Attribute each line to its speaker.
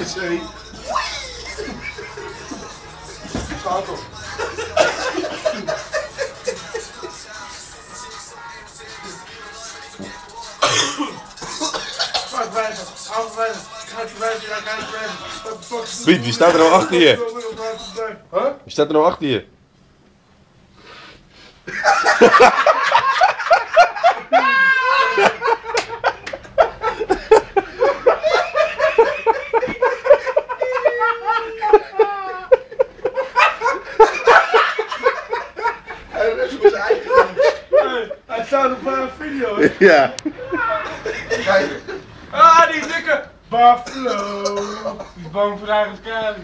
Speaker 1: zee. Staat op.
Speaker 2: Piet, wie staat er nou achter je?
Speaker 1: Huh?
Speaker 2: Wie staat er nou achter je?
Speaker 1: Hij staat op een video, hè?
Speaker 2: Ja.
Speaker 1: Kijk. Ah, die dikke Buffalo. Die is bang voor eigen skade.